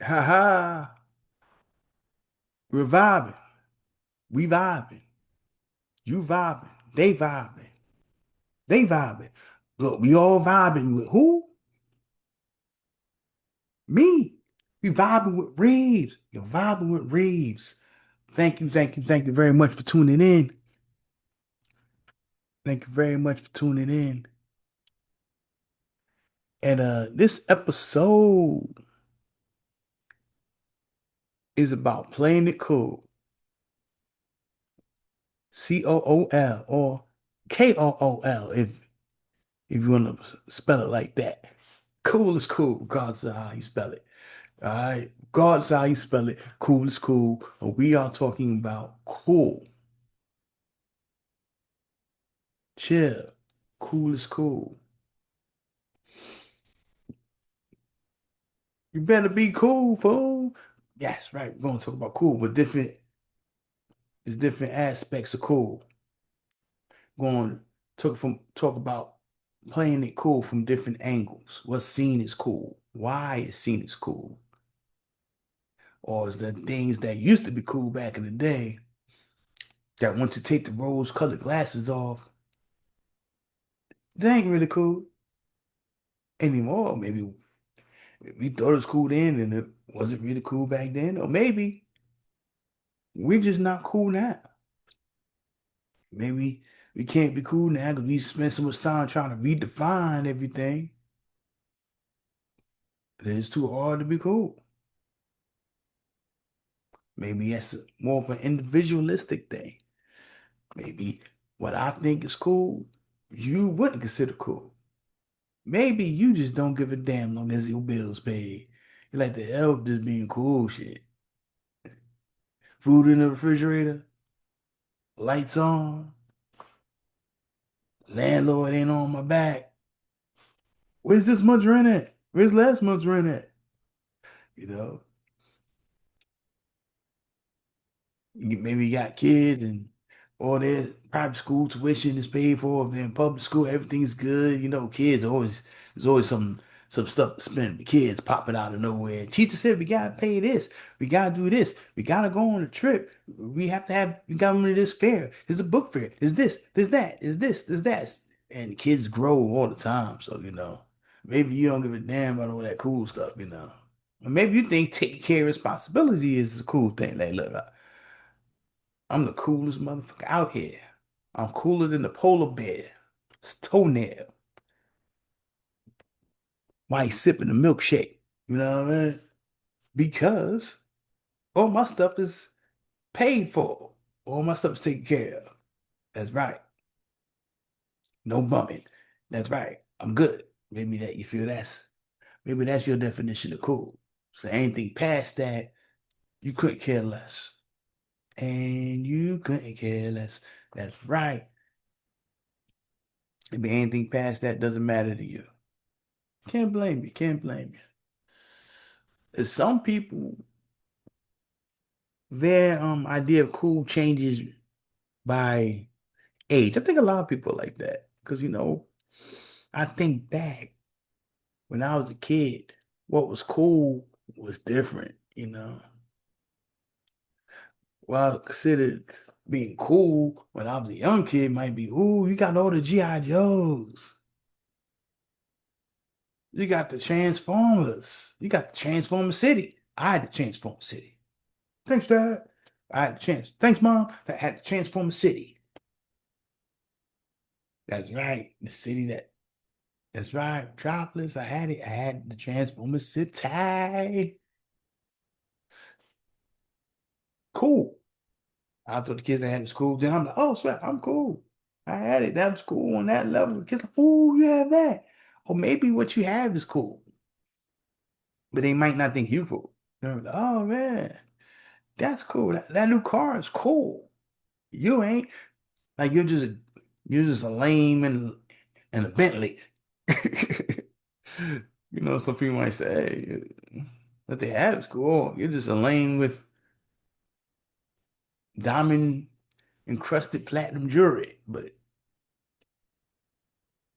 Ha ha. We're vibing. We vibing. You vibing. They vibing. They vibing. Look, we all vibing with who? Me. We vibing with Reeves. You're vibing with Reeves. Thank you very much for tuning in. Thank you very much for tuning in. And this episode is about playing it cool. COOL or KOOL if you want to spell it like that. Cool is cool, regardless of how you spell it. All right. Regardless of how you spell it, cool is cool. And we are talking about cool. Chill. Cool is cool. You better be cool, fool. Yes, right. We're gonna talk about cool, but there's different aspects of cool. Going to talk about playing it cool from different angles. What's seen as cool? Why is seen as cool? Or is the things that used to be cool back in the day that once you take the rose-colored glasses off, they ain't really cool anymore. Maybe we thought it was cool then and it wasn't really cool back then. Or maybe we're just not cool now. Maybe we can't be cool now because we spent so much time trying to redefine everything that it's too hard to be cool. Maybe that's more of an individualistic thing. Maybe what I think is cool, you wouldn't consider cool. Maybe you just don't give a damn long as your bills paid. You like the hell with just being cool shit. Food in the refrigerator, lights on, landlord ain't on my back. Where's this month's rent at? Where's last month's rent at? You know, maybe you got kids and all their private school tuition is paid for. If they're in public school, everything's good. You know, kids always there's always some stuff to spend. The kids popping out of nowhere. Teacher said we gotta pay this, we gotta do this, we gotta go on a trip. We got to this fair. There's a book fair. There's this, there's that, there's that. And kids grow all the time, so maybe you don't give a damn about all that cool stuff, Or maybe you think taking care of responsibility is a cool thing. Like, look, I'm the coolest motherfucker out here. I'm cooler than the polar bear. It's toenail. Why he sipping a milkshake? You know what I mean? Because all my stuff is paid for. All my stuff is taken care of. That's right. No bumming. That's right. I'm good. Maybe that's your definition of cool. So anything past that, you couldn't care less. And you couldn't care less. That's right. Maybe anything past that doesn't matter to you. Can't blame you. Can't blame you. Some people, their idea of cool changes by age. I think a lot of people are like that because I think back when I was a kid, what was cool was different. Well, I considered being cool when I was a young kid might be, ooh, you got all the G.I. Joes. You got the Transformers. You got the Transformer City. I had the Transformer City. Thanks, Dad. I had the chance. Thanks, Mom. I had the Transformer City. That's right. The city that's right. Metropolis. I had it. I had the Transformer City. Cool. I told the kids I had in school. Then I'm like, oh, snap, I'm cool. I had it. That was cool on that level. The kids like, oh, you have that. Or maybe what you have is cool, but they might not think you cool. They're like, oh man, that's cool. That new car is cool. You ain't like you're just a lame and a Bentley. Some people might say, hey, what they have is cool. You're just a lame with diamond encrusted platinum jewelry, but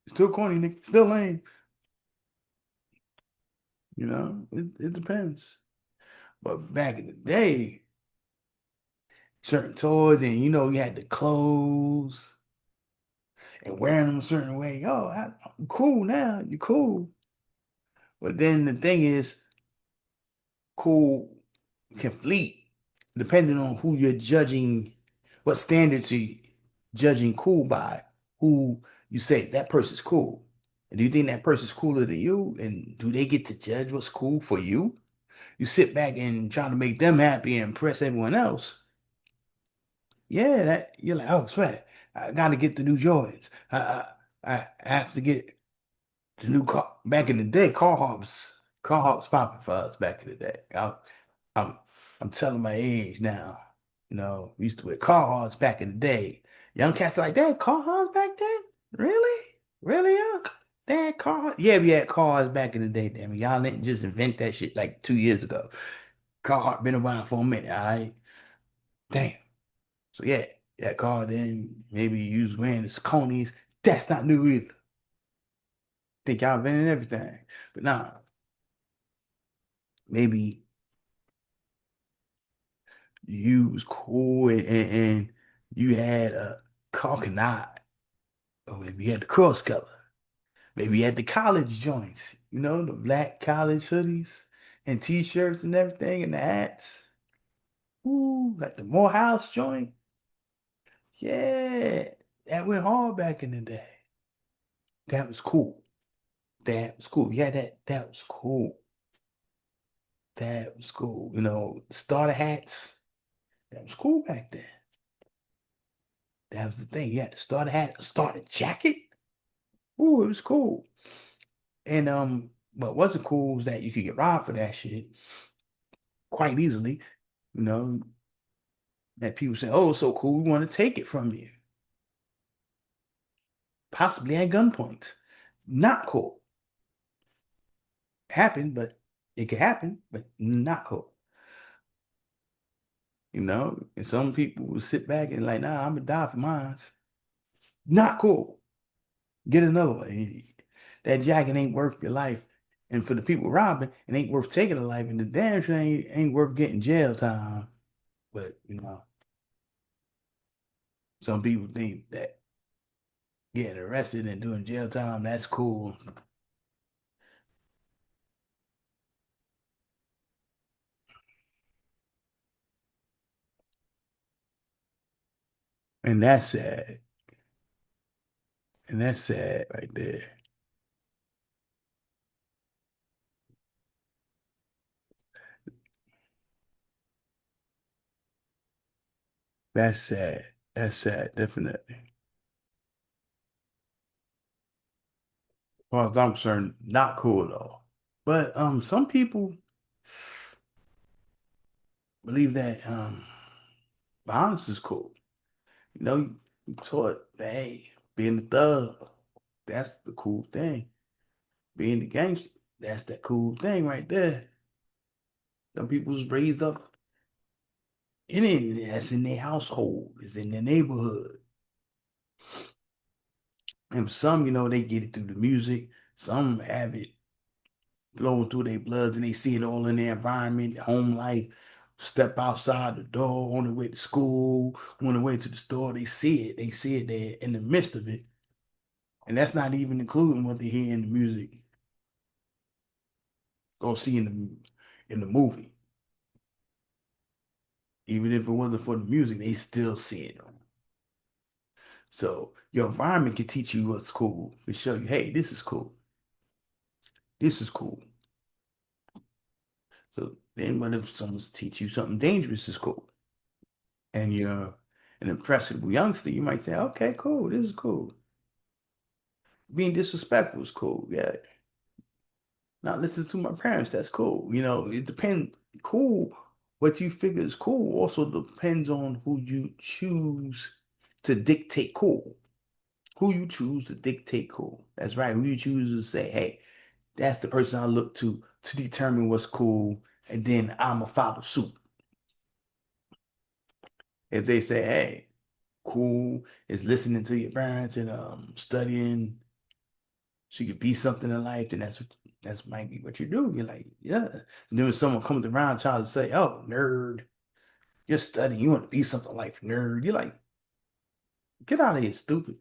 still corny, nigga. Still lame. It depends. But back in the day, certain toys and you had the clothes and wearing them a certain way. Oh, I'm cool now. You're cool. But then the thing is, cool can fleet depending on who you're judging, what standards you judging cool by, who you say that person's cool. And do you think that person's cooler than you? And do they get to judge what's cool for you? You sit back and try to make them happy and impress everyone else. Yeah, that you're like, oh, sweat. I gotta get the new Jordans. I have to get the new car. Back in the day, car hops popping for us back in the day. I'm I'm telling my age now. We used to wear car hops back in the day. Young cats are like, "Dad, car hops back then? Really? Really young? Dad, car hops?" Yeah, we had cars back in the day, damn it. Y'all didn't just invent that shit like 2 years ago. Car hop been around for a minute, all right? Damn. So yeah, that car then maybe you was wearing the Saucony's. That's not new either. Think y'all invented everything. But nah, maybe you was cool and you had a coconut, or maybe you had the cross color. Maybe you had the college joints, the black college hoodies and t-shirts and everything and the hats. Ooh, like the Morehouse joint. Yeah, that went hard back in the day. That was cool. That was cool. Yeah, that was cool. That was cool. Starter hats. That was cool back then. That was the thing. You had the starter hat, a starter jacket. Ooh, it was cool. And what wasn't cool was that you could get robbed for that shit quite easily. You know, that people say, "Oh, it's so cool, we want to take it from you." Possibly at gunpoint. Not cool. Happened, but it could happen, but not cool. And some people will sit back and like, nah, I'm gonna die for mine. Not cool. Get another one. That jacket ain't worth your life. And for the people robbing, it ain't worth taking a life. And the damn sure ain't worth getting jail time. But, some people think that getting arrested and doing jail time, that's cool. And that's sad. And that's sad right there. That's sad. That's sad, definitely. As far as I'm concerned, not cool at all. But some people believe that violence is cool. You taught that hey, being a thug, that's the cool thing. Being the gangster, that's the cool thing right there. Some people was raised up in it, that's in their household, it's in their neighborhood. And some, they get it through the music. Some have it flowing through their bloods and they see it all in their environment, home life. Step outside the door on the way to school, on the way to the store, they see it. They see it there in the midst of it. And that's not even including what they hear in the music or see in the movie. Even if it wasn't for the music, they still see it. So your environment can teach you what's cool. It show you, hey, this is cool. This is cool. So then what if someone's teach you something dangerous is cool? And you're an impressionable youngster, you might say, okay, cool, this is cool. Being disrespectful is cool. Yeah. Not listening to my parents, that's cool. It depends. Cool. What you figure is cool also depends on who you choose to dictate cool. Who you choose to dictate cool. That's right. Who you choose to say, hey, that's the person I look to determine what's cool, and then I'm a follow suit. If they say, hey, cool is listening to your parents and studying so you could be something in life, then That's might be what you do. You're like, yeah. And then when someone comes around trying to say, oh, nerd, you're studying, you want to be something like nerd. You're like, get out of here, stupid.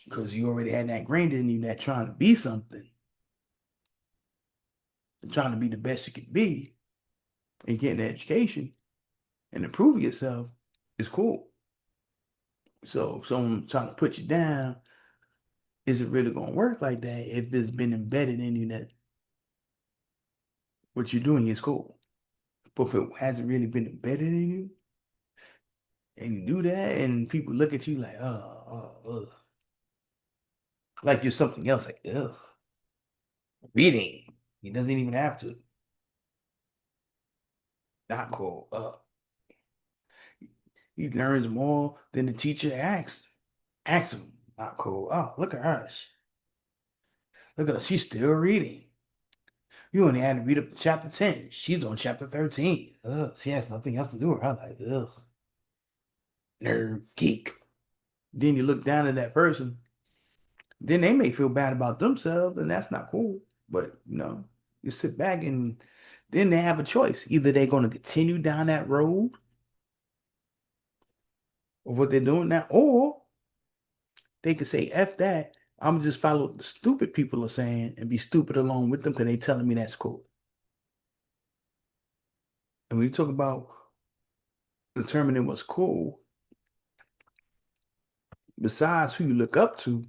Because you already had that grain in you that trying to be something, trying to be the best you can be and getting an education and improving yourself is cool. So someone trying to put you down isn't really going to work like that if it's been embedded in you that what you're doing is cool. But if it hasn't really been embedded in you and you do that and people look at you like, ugh, like you're something else, like, ugh, reading. He doesn't even have to. Not cool. He learns more than the teacher asks him. Not cool. Oh, look at her. Look at her. She's still reading. You only had to read up to chapter 10. She's on chapter 13. Ugh, she has nothing else to do with her life. Ugh, nerd, geek. Then you look down at that person. Then they may feel bad about themselves, and that's not cool. But, you sit back and then they have a choice. Either they're going to continue down that road of what they're doing now, or they could say, F that. I'm just follow what the stupid people are saying and be stupid along with them because they telling me that's cool. And when you talk about determining what's cool, besides who you look up to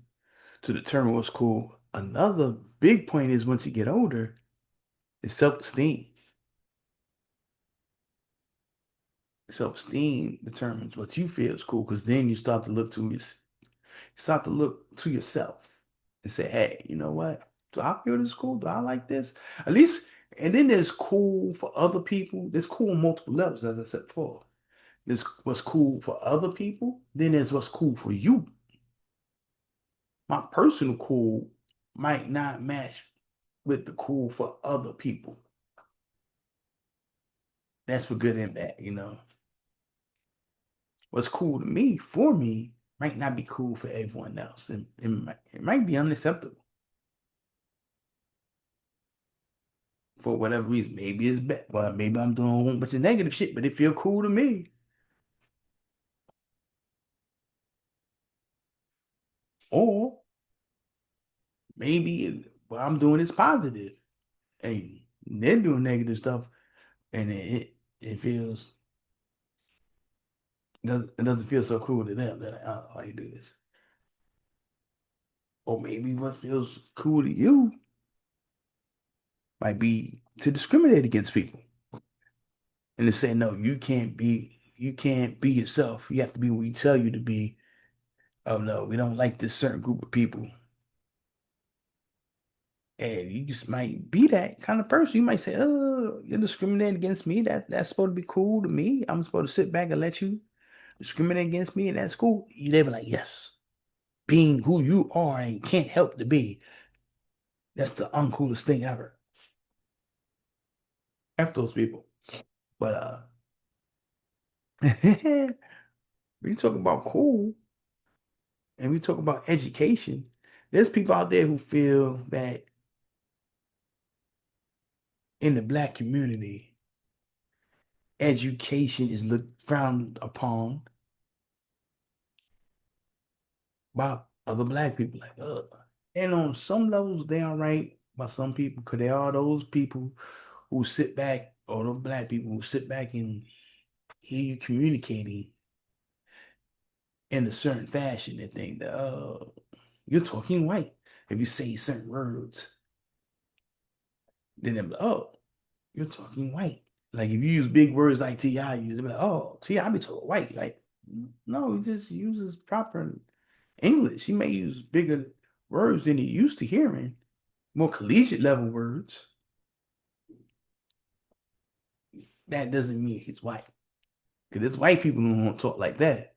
determine what's cool, another big point is once you get older, is self-esteem. Self-esteem determines what you feel is cool because then you start to look to yourself and say, hey, you know what? Do I feel this cool? Do I like this? At least, and then there's cool for other people. There's cool on multiple levels, as I said before. There's what's cool for other people. Then there's what's cool for you. My personal cool might not match with the cool for other people. That's for good and bad. What's cool to me, for me, might not be cool for everyone else. It might be unacceptable for whatever reason. Maybe it's bad. Well, maybe I'm doing a whole bunch of negative shit, but it feel cool to me. Or maybe what I'm doing is positive, and they're doing negative stuff, and it doesn't feel so cool to them that why you do this. Or maybe what feels cool to you might be to discriminate against people and to say, no, you can't be yourself. You have to be what we tell you to be. Oh no, we don't like this certain group of people. And you just might be that kind of person. You might say, oh, you're discriminating against me. That's supposed to be cool to me. I'm supposed to sit back and let you discriminate against me, and that's cool. They be like, yes, being who you are and can't help to be. That's the uncoolest thing ever. F those people. But when you talk about cool and we talk about education, there's people out there who feel that in the black community, education is looked frowned upon by other black people. Like, ugh. And on some levels, they are right by some people, because there are those people who sit back, or those black people who sit back and hear you communicating in a certain fashion and think that, you're talking white. If you say certain words, then they're like, oh, you're talking white. Like if you use big words like T.I. use, they'll be like, oh, T.I. be talking white. Like, no, he just uses proper English. He may use bigger words than he used to hearing, more collegiate level words. That doesn't mean he's white. Because there's white people who don't talk like that.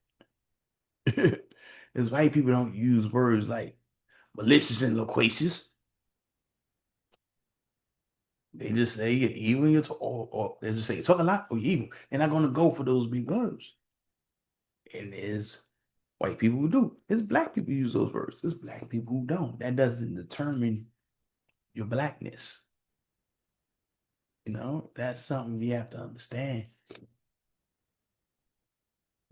There's white people don't use words like malicious and loquacious. They just say you're evil, or they just say you talk a lot or you're evil. They're not gonna go for those big words. And there's white people who do. There's black people who use those words. There's black people who don't. That doesn't determine. your blackness. That's something you have to understand.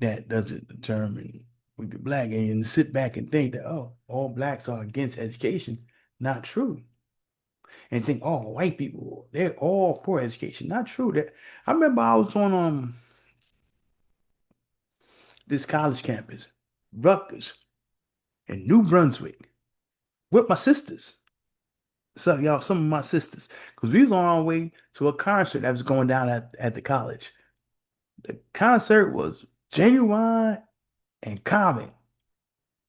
That doesn't determine when you're black. And you sit back and think that, oh, all blacks are against education. Not true. And think, oh, white people, they're all for education. Not true. That I remember I was on this college campus, Rutgers, in New Brunswick, with my sisters. So y'all, some of my sisters, because we was on our way to a concert that was going down at the college. The concert was Genuine and Common.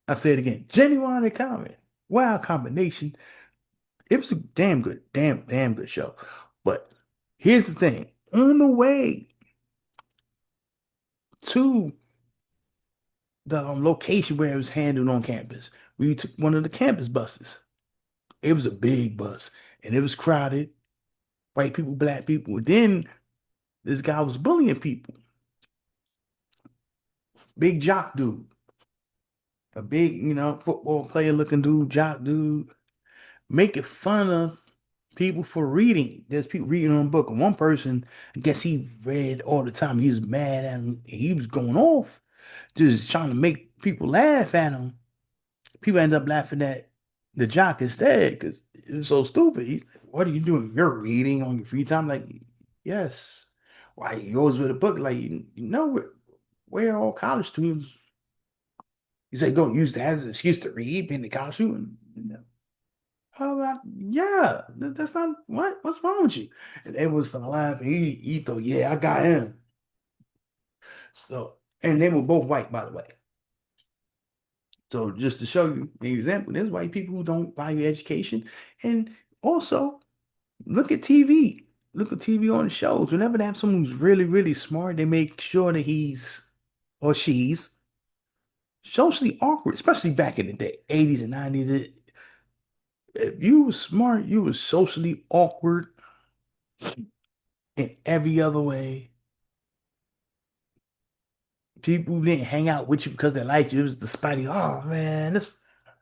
I say it again, Genuine and Common. Wow, combination. It was a damn good show. But here's the thing. On the way to the location where it was handled on campus, we took one of the campus buses. It was a big bus and it was crowded. White people, black people. Then this guy was bullying people. Big jock dude. A big, football player looking dude, jock dude. Making fun of people for reading. There's people reading on a book. And one person, I guess he read all the time. He was mad at him. He was going off, just trying to make people laugh at him. People end up laughing at the jock instead because it was so stupid. What are you doing? You're reading on your free time? Like, yes. Why you always with a book? Like, where all college students? You say go use that as an excuse to read, being the college student. Oh, yeah, that's not what's wrong with you? And they was starting laughing. He thought, yeah, I got him. So, and they were both white, by the way. So, just to show you an example, there's white people who don't value education, and also look at TV. Look at TV on shows. Whenever they have someone who's really, really smart, they make sure that he's or she's socially awkward, especially back in the day, 80s and 90s. If you were smart, you were socially awkward in every other way. People didn't hang out with you because they liked you. It was the spidey. Oh man, this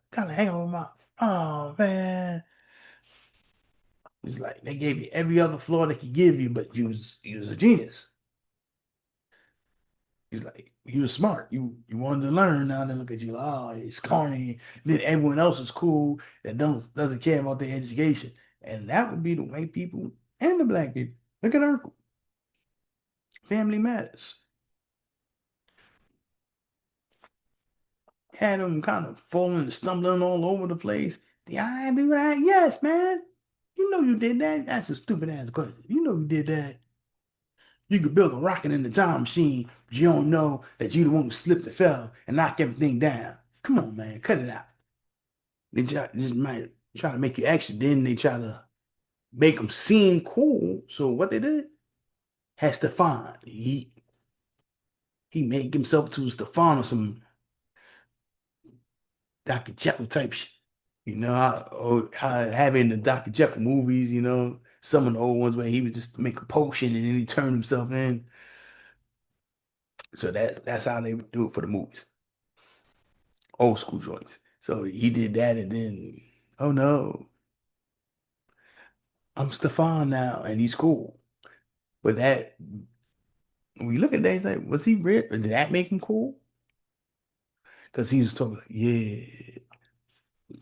kind of hang out with my. Oh man, it's like they gave you every other flaw they could give you, but you was a genius. He's like you was smart. You wanted to learn. Now they look at you. Oh, it's corny. Then everyone else is cool that doesn't care about their education, and that would be the white people and the black people. Look at Urkel. Family Matters. Had them kind of falling and stumbling all over the place. Did I do that? Yes, man. You know you did that. That's a stupid ass question. You know you did that. You could build a rocket in the time machine, but you don't know that you the one who slipped and fell and knocked everything down. Come on, man. Cut it out. Just might try to make you action. Then they try to make them seem cool. So what they did? Had Stefan. He made himself to Stefan or some Dr. Jekyll type shit. How having the Dr. Jekyll movies, some of the old ones where he would just make a potion and then he turned himself in. So that's how they would do it for the movies, old school joints. So he did that, and then, oh no, I'm Stefan now, and he's cool. But that when we look at that, it's like, was he real? Did that make him cool? Because he was talking, like, yeah,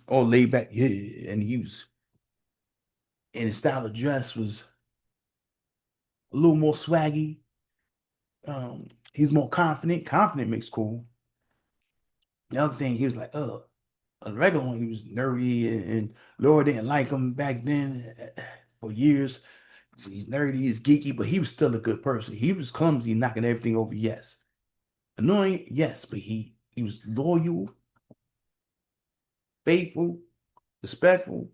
all laid back, yeah, and he was, and his style of dress was a little more swaggy. He's more confident. Confident makes cool. The other thing, he was like, a regular one, he was nerdy and Laura didn't like him back then for years. He's nerdy, he's geeky, but he was still a good person. He was clumsy, knocking everything over, yes. Annoying, yes, but he was loyal, faithful, respectful,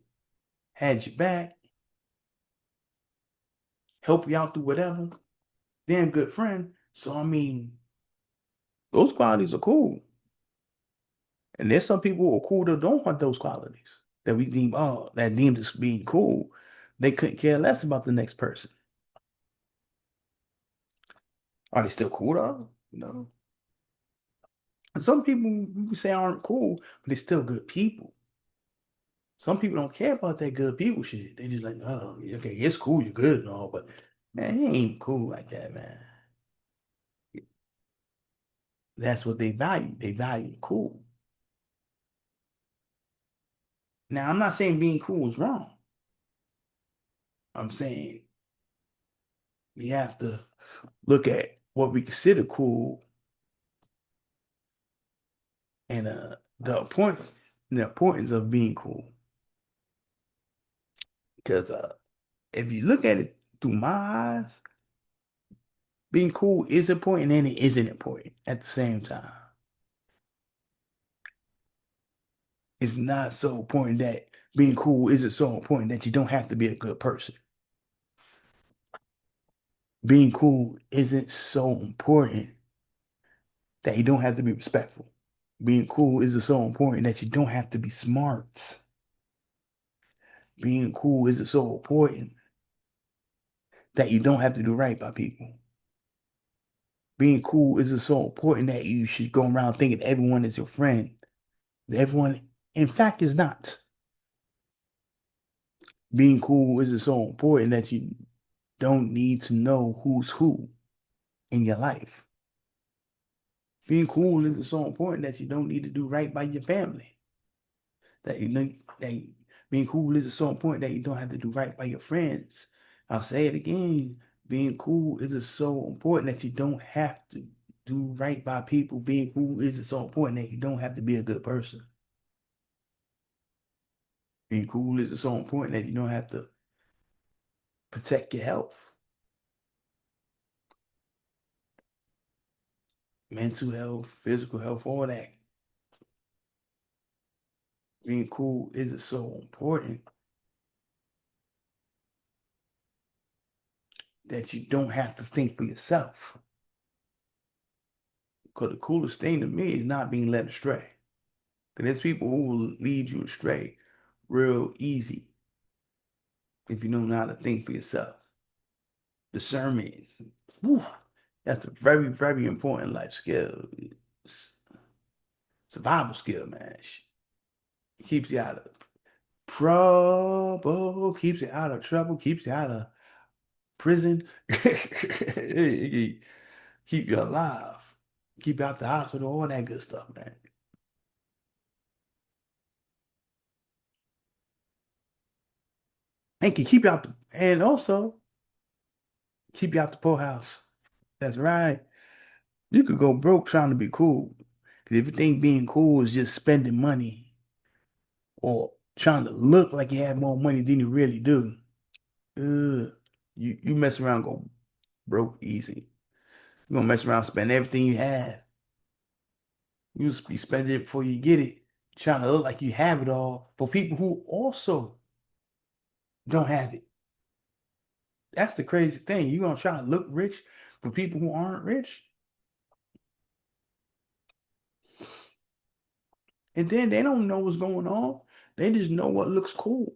had your back, help you out through whatever. Damn good friend. So I mean, those qualities are cool. And there's some people who are cool that don't want those qualities that we deem, that deemed as being cool. They couldn't care less about the next person. Are they still cool though? No. And some people we say aren't cool, but they're still good people. Some people don't care about that good people shit. They just like, oh, okay, it's cool, you're good and all, but man, he ain't cool like that, man. That's what they value. They value cool. Now, I'm not saying being cool is wrong. I'm saying we have to look at what we consider cool and the importance of being cool. Because if you look at it through my eyes, being cool is important and it isn't important at the same time. It's not so important that being cool isn't so important that you don't have to be a good person. Being cool isn't so important that you don't have to be respectful. Being cool isn't so important that you don't have to be smart. Being cool isn't so important that you don't have to do right by people. Being cool isn't so important that you should go around thinking everyone is your friend. Everyone, in fact, is not. Being cool isn't so important that you don't need to know who's who in your life. Being cool isn't so important that you don't need to do right by your family. That you know that being cool isn't so important that you don't have to do right by your friends. I'll say it again. Being cool isn't so important that you don't have to do right by people. Being cool isn't so important that you don't have to be a good person. Being cool isn't so important that you don't have to protect your health, mental health, physical health, all that. Being cool isn't so important that you don't have to think for yourself. Because the coolest thing to me is not being led astray. Because there's people who will lead you astray real easy if you know how to think for yourself. Discernment is, whew, that's a very, very important life skill. Survival skill, man. It keeps you out of trouble, keeps you out of trouble, keeps you out of prison. It keep you alive, keep you out the hospital, all that good stuff, man. And can keep you out and also keep you out the poorhouse. That's right. You could go broke trying to be cool. Because if you think being cool is just spending money or trying to look like you have more money than you really do, you mess around go broke easy. You're gonna mess around, spend everything you have. You'll be spending it before you get it, trying to look like you have it all for people who also don't have it. That's the crazy thing. You're gonna try to look rich for people who aren't rich, and then they don't know what's going on. They just know what looks cool.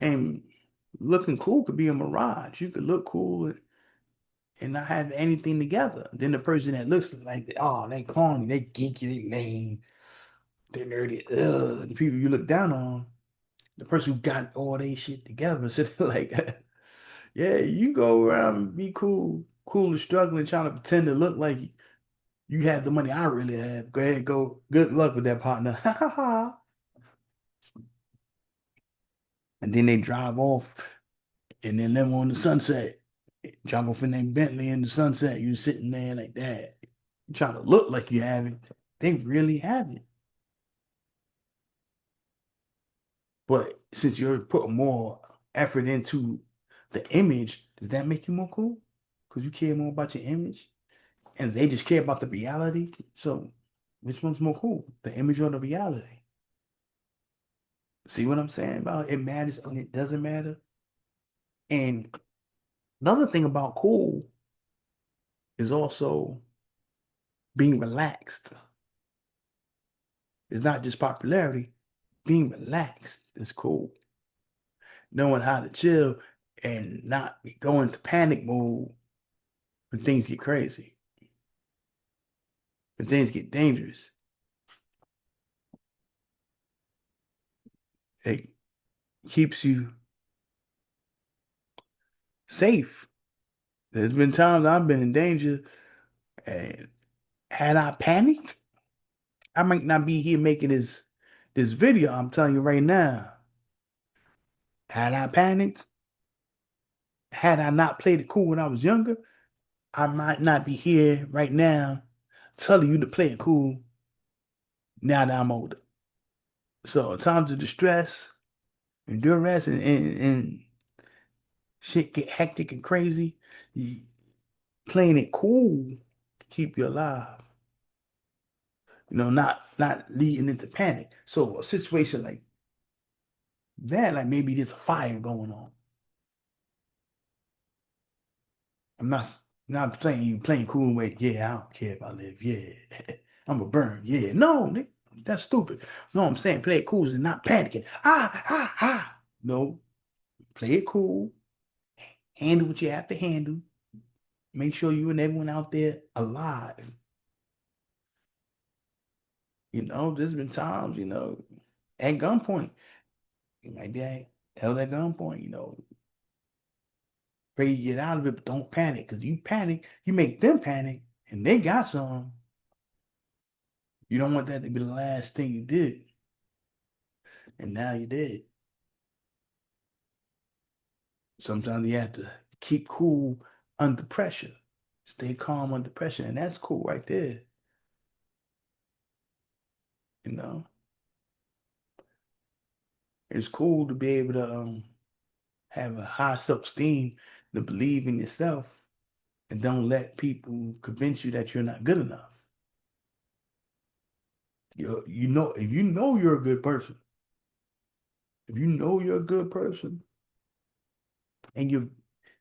And looking cool could be a mirage. You could look cool and not have anything together. Then the person that looks like, oh, they corny, they geeky, they lame, they nerdy. Ugh. The people you look down on, the person who got all they shit together. So they're like, yeah, you go around and be cool, cool and struggling, trying to pretend to look like you have the money I really have. Go ahead, go. Good luck with that partner. And then they drive off and then live on the sunset. Drive off in that Bentley in the sunset. You sitting there like that. You trying to look like you have it. They really have it. But since you're putting more effort into the image, does that make you more cool? Because you care more about your image and they just care about the reality. So which one's more cool? The image or the reality? See what I'm saying about it matters and it doesn't matter? And another thing about cool is also being relaxed. It's not just popularity. Being relaxed is cool. Knowing how to chill and not go into panic mode when things get crazy, when things get dangerous. It keeps you safe. There's been times I've been in danger, and had I panicked, I might not be here making this video. I'm telling you right now. Had I panicked, had I not played it cool when I was younger, I might not be here right now telling you to play it cool now that I'm older. So in times of distress and duress and shit get hectic and crazy, playing it cool keep you alive. Not leading into panic. So a situation like that, like maybe there's a fire going on. I'm not playing you playing cool and wait. Yeah, I don't care if I live. Yeah, I'm a burn. Yeah, no, nigga, that's stupid. No, I'm saying play it cool and not panicking. Ah. No, play it cool. Handle what you have to handle. Make sure you and everyone out there alive. There's been times, at gunpoint. You might be held at gunpoint, pray you get out of it, but don't panic. Because you panic, you make them panic, and they got some. You don't want that to be the last thing you did. And now you did. Sometimes you have to keep cool under pressure. Stay calm under pressure. And that's cool right there. You know, it's cool to be able to have a high self-esteem, to believe in yourself, and don't let people convince you that you're not good enough. If you know you're a good person, if you know you're a good person and you're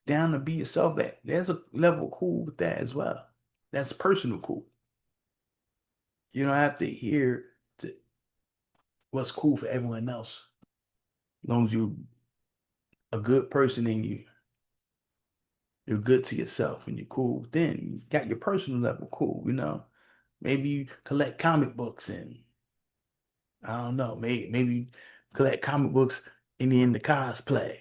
down to be yourself, there's a level cool with that as well. That's personal cool. You don't have to hear to what's cool for everyone else. As long as you a good person and you're good to yourself and you're cool, then you got your personal level cool. Maybe you collect comic books and I don't know, maybe collect comic books and then the cosplay.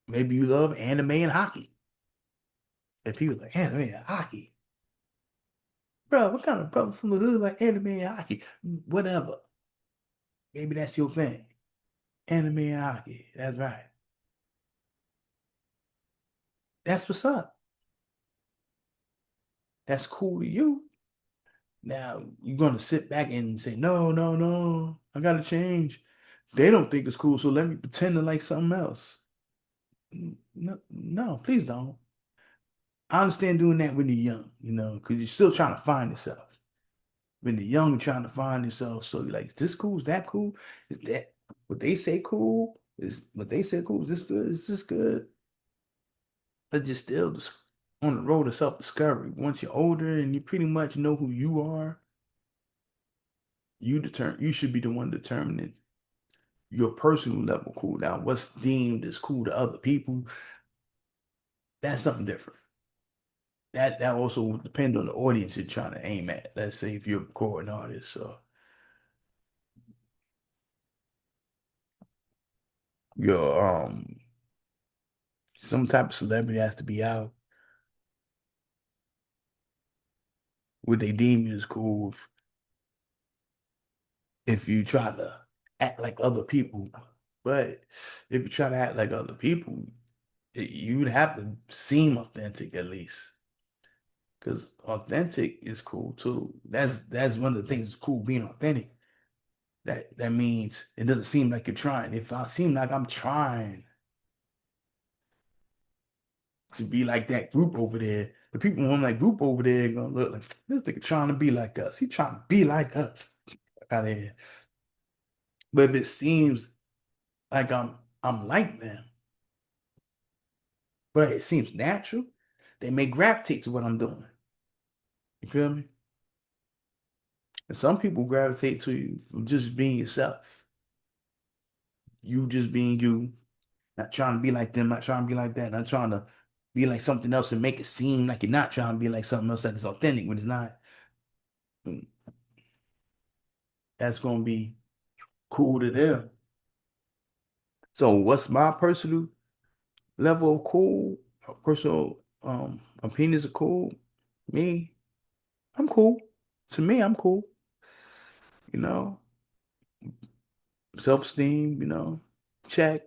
Maybe you love anime and hockey. And people like anime and hockey. Bro, what kind of brother from the hood like anime and hockey? Whatever. Maybe that's your thing. Anime and hockey. That's right. That's what's up. That's cool to you. Now you're gonna sit back and say, no, no, no, I gotta change. They don't think it's cool, so let me pretend to like something else. No, no, please don't. I understand doing that when you're young, because you're still trying to find yourself. When you're young, you're trying to find yourself. So you're like, is this cool? Is that cool? Is that what they say cool? Is what they say cool? Is this good? Is this good? But you're still just on the road of self-discovery. Once you're older and you pretty much know who you are, you should be the one determining your personal level cool down. What's deemed as cool to other people, that's something different. That also will depend on the audience you're trying to aim at. Let's say if you're a recording artist, so you're some type of celebrity has to be out. Would they deem you as cool if you try to act like other people? But if you try to act like other people, you'd have to seem authentic at least. Because authentic is cool too. That's one of the things that's cool being authentic. That means it doesn't seem like you're trying. If I seem like I'm trying to be like that group over there, the people on that group over there gonna look like this nigga trying to be like us. He trying to be like us. Out of here. But if it seems like I'm like them, but it seems natural, they may gravitate to what I'm doing. You feel me? And some people gravitate to you for just being yourself. You just being you, not trying to be like them, not trying to be like that, not trying to be like something else and make it seem like you're not trying to be like something else that is authentic when it's not. Mm, That's gonna be cool to them. So what's my personal level of cool? Personal opinions of cool? Me, I'm cool. To me, I'm cool. You know, self-esteem, check.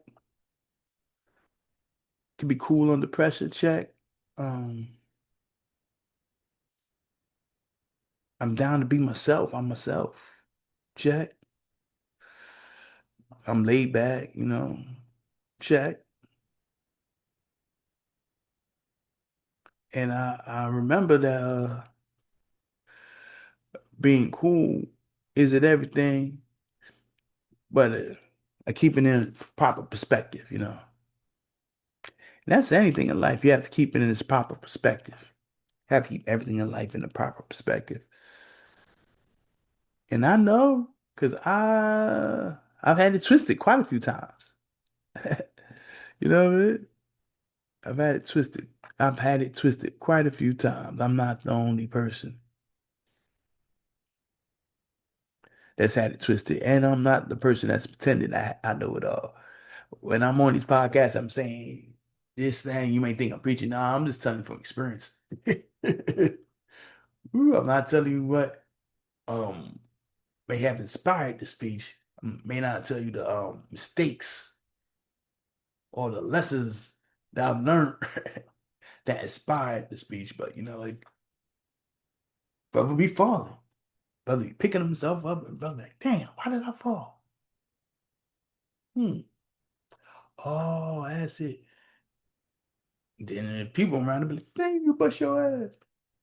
Can be cool under pressure, check. Um, I'm down to be myself. I'm myself. Check. I'm laid back, check. And I remember that being cool isn't everything, but keeping it in proper perspective. And that's anything in life. You have to keep it in its proper perspective. You have to keep everything in life in the proper perspective. And I know because I've had it twisted quite a few times. You know what I mean? I've had it twisted. I've had it twisted quite a few times. I'm not the only person that's had it twisted. And I'm not the person that's pretending I know it all. When I'm on these podcasts, I'm saying this thing, you may think I'm preaching. No, I'm just telling you from experience. Ooh, I'm not telling you what um may have inspired the speech. May not tell you the mistakes or the lessons that I've learned that inspired the speech. But like brother be falling. Brother be picking himself up and brother like, damn, why did I fall? Hmm. Oh, that's it. Then the people around him be like, dang, you bust your ass.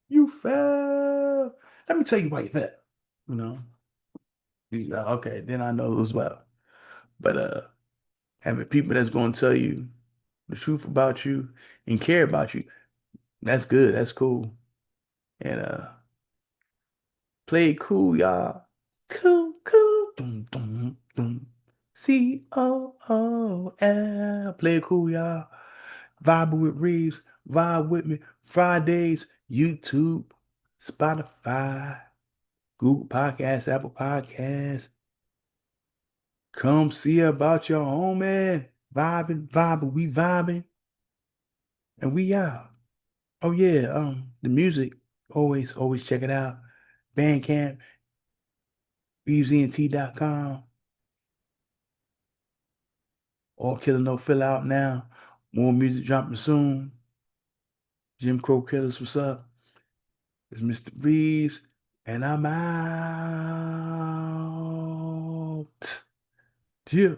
You fell. Let me tell you why you fell. You know? Okay, then I know as well. But having people that's gonna tell you the truth about you and care about you, that's good. That's cool. And play it cool, y'all. Cool, cool. Dum, dum, dum. COOL. Play it cool, y'all. Vibe with Reeves. Vibe with me. Fridays, YouTube, Spotify, Google Podcasts, Apple Podcasts. Come see about your homie. Vibing, we vibing, and we out. Oh yeah, the music, always check it out. Bandcamp, ReevesENT.com, all Killer No Fill out now. More music dropping soon. Jim Crow Killers, what's up? It's Mr. Reeves, and I'm out. Yeah.